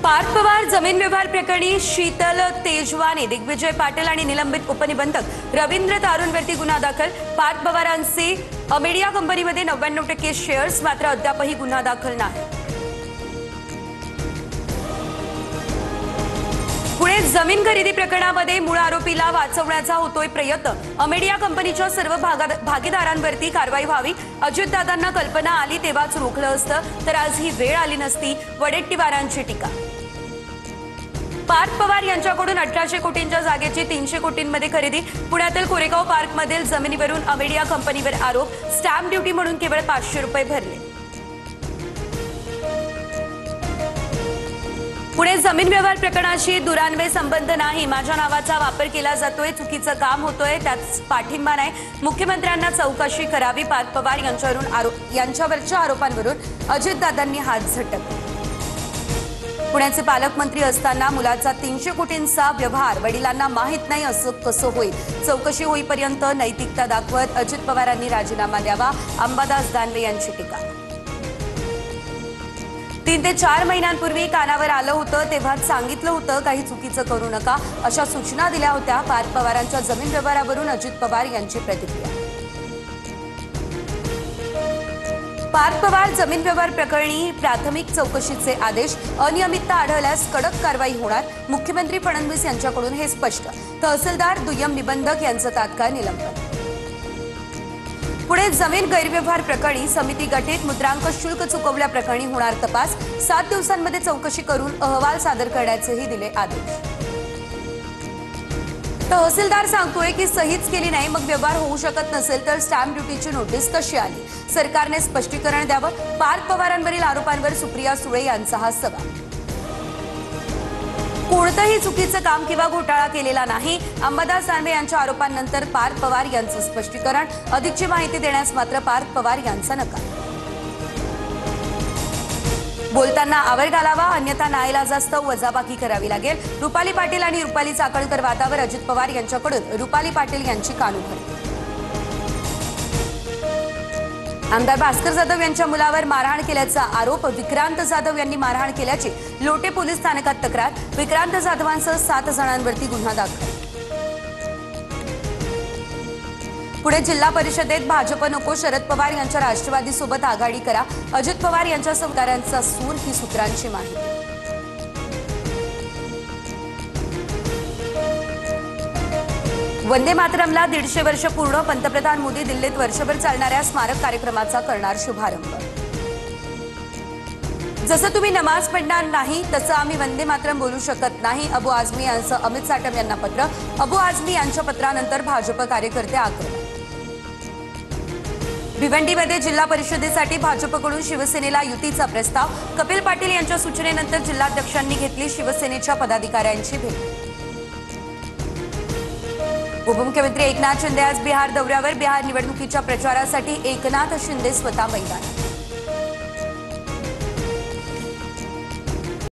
पार्थ पवार जमीन व्यवहार प्रकरणी शीतल तेजवाने, दिग्विजय पाटील आणि निलंबित उपनिबंधक रवींद्र तारूंवरती गुन्हा दाखल। पार्थ पवारांचे अमेडिया कंपनीमध्ये 99% शेअर्स, मात्र अद्यापही गुन्हा दाखल नाही। पुणे जमीन खरेदी प्रकरणामध्ये मूळ आरोपीला वाचवण्याचा होतोय प्रयत्न। अमेडिया कंपनीच्या सर्व भागीदारांवरती कारवाई व्हावी। अजितदादांना कल्पना आली तेव्हाच रोखलं असतं तर आज ही वेळ आली नसती, वडेट्टीवारांची टीका। पार्थ पवार यांच्याकडून 1800 कोटींच्या जागेची 300 कोटींमध्ये खरेदी। पुण्यातील कोरेगाव पार्कमधील जमिनीवरून अमेडिया कंपनीवर आरोप। स्टॅम्प ड्युटी म्हणून केवळ 500 रुपये भरले। पुणे जमीन व्यवहार प्रकरणाशी दुरान्वय संबंध नाही, माझ्या नावाचा वापर केला जातोय, चुकीचं काम होतोय, त्यात पाठिंबा नाही। मुख्यमंत्र्यांना चौकशी करावी। पार्थ पवार यांच्यावरच्या आरोपांवरून अजितदादांनी हात झटकले। पुण्याचे पालकमंत्री असताना मुलाचा 300 कोटींचा व्यवहार वडिलांना माहित नाही असं कसं होईल? चौकशी होईपर्यंत नैतिकता दाखवत अजित पवारांनी राजीनामा द्यावा। अंबादास दानवे यांची टीका। 3 ते 4 महिन्यांपूर्वी कानावर आलं होतं तेव्हाच सांगितलं होतं काही चुकीचं करू नका, अशा सूचना दिल्या होत्या। पार्थ पवारांच्या जमीन व्यवहारावरून अजित पवार यांची प्रतिक्रिया। पार्थ पवार जमीन व्यवहार प्रकरणी प्राथमिक चौकशीचे आदेश, अनियमितता आढळल्यास कडक कारवाई होणार। मुख्यमंत्री फडणवीस यांच्याकडून हे स्पष्ट। तहसीलदार दुय्यम निबंधक यांचं तात्काळ निलंबन। पुणे जमीन गैरव्यवहार प्रकरणी समिती गठीत, मुद्रांक शुल्क चुकवल्याप्रकरणी होणार तपास। 7 दिवसांमध्ये चौकशी करून अहवाल सादर करण्याचेही दिले आदेश। तहसीलदार सांगतोय की सहीच केली नाही, मग व्यवहार होऊ शकत नसेल तर स्टॅम्प ड्युटीची नोटीस कशी आली? सरकारने स्पष्टीकरण द्यावं। पार्थ पवारांवरील आरोपांवर सुप्रिया सुळे यांचा हा सवाल। कोणतंही चुकीचं काम किंवा घोटाळा केलेला नाही। अंबादास दानवे यांच्या आरोपांनंतर पार्थ पवार यांचं स्पष्टीकरण। अधिकची माहिती देण्यास मात्र पार्थ पवार यांचा नकार। बोलताना आवर घालावा, अन्यथा नाईलाजास्तव वजाबाकी करावी लागेल। रुपाली पाटील आणि रुपाली चाकणकर वादावर अजित पवार यांच्याकडून रुपाली पाटील यांची कानउघाड। आमदार भास्कर जाधव यांच्या मुलावर मारहाण केल्याचा आरोप। विक्रांत जाधव यांनी मारहाण केल्याची लोटे पोलीस स्थानकात तक्रार। विक्रांत जाधवांसह 7 जणांवरती गुन्हा दाखल। पुणे जिल्हा परिषदेत भाजप नको, शरद पवार यांच्या राष्ट्रवादीसोबत आघाडी करा। अजित पवार यांच्या सहकाऱ्यांचा सूर, ही सूत्रांची माहिती। वंदे मातरमला 150 वर्ष पूर्ण, पंतप्रधान मोदी दिल्लीत वर्षभर चालणाऱ्या स्मारक कार्यक्रमाचा करणार शुभारंभ। जसं तुम्ही नमाज पढणार नाही तसं आम्ही वंदे मातरम बोलू शकत नाही, अबू आझमी यांचं अमित साटम यांना पत्र। अबू आझमी यांच्या पत्रानंतर भाजप कार्यकर्ते आक्रमक। भिवंडीमध्ये जिल्हा परिषदेसाठी भाजपकडून शिवसेनेला युतीचा प्रस्ताव। कपिल पाटील यांच्या सूचनेनंतर जिल्हाध्यक्षांनी घेतली शिवसेनेच्या पदाधिकाऱ्यांची भेट। उपमुख्यमंत्री एकनाथ शिंदे आज बिहार दौऱ्यावर। बिहार निवडणुकीच्या प्रचारासाठी एकनाथ शिंदे स्वतः मैदानात।